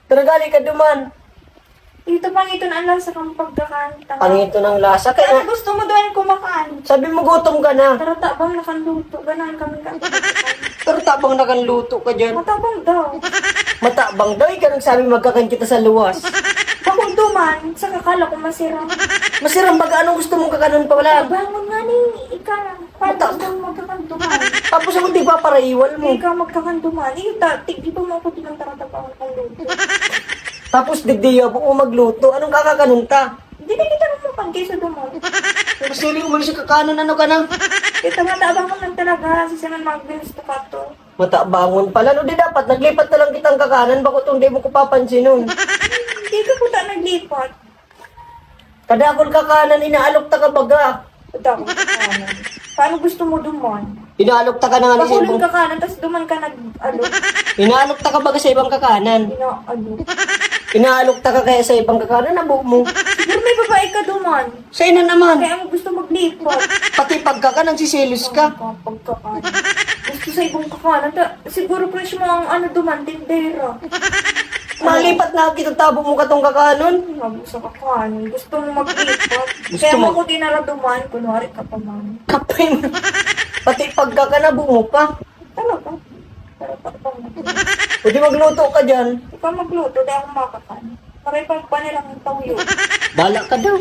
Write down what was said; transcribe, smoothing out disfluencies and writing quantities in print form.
Taragali ka duman. Ito pang ito na lang sa kang pagkakanta. Ang ito ng lasa. Kaya Kaya, gusto mo doon kumakaan. sabi mo gutom ka na. Tara tabang nakanluto. Ganahan kami ka. Pero tabang nakanluto ka dyan. Matabang daw. Matabang daw, ikaw nagsabi magkakan kita sa luwas. Bakong duman, sa kakala ko masira. Masirang baga, anong gusto mong kakanon pa wala? Bangon nga ni, ikaw. Paano Matabang. gusto mo magkakanduman? Tapos ako di pa paraiwal mo. Ikaw magkakanduman. Di pa mo ako din ang taratabang ng luto. Tapos digdiya po ko magluto. Anong kakakanon ka? Hindi na kita namukan kaysa duman. Pero sili umalis sa kakanon, ano ka na? Ito matabang mo lang talaga. Sisiman magbilis to ka to. Matabangon pala. No, di dapat. Naglipat na lang kitang kakanan. Bako itong di mo ko papansin nun. Hindi ka puta naglipat. Kadakol kakanan, inaalok ta ka baga. Puta ko sa kanan. Paano gusto mo duman? Inaalok ta ka na nga sa Bakulin ibang... ka kanan, tapos duman ka nag-alo. Inaalok ta ka baga sa ibang kakanan. Ina-alo. Inaalok ta ka kaya sa ibang kakanan. Nabo mo. Siguro may babae ka duman. Sa ina naman. Kaya mo gusto maglipat. Pati pagkakanan, sisilos ka. Pagkakanan. Gusto sa ibang kakanan. Siguro crush mo ang ano duman, tindera. Malipat na kita tabo mo katong kakanon. Sabi sa kakanan. Gusto mo maglipat. Gusto Kaya mo- mo ko tinara duman. Kunwari ka pa man. Kapay mo. Pati pagkakanabo mo pa. Talaga. Pero takpang mo. Pwede magluto ka dyan. Ikaw magluto, dahil ako makakan. Maray pang panilang tawyo. Bala ka daw.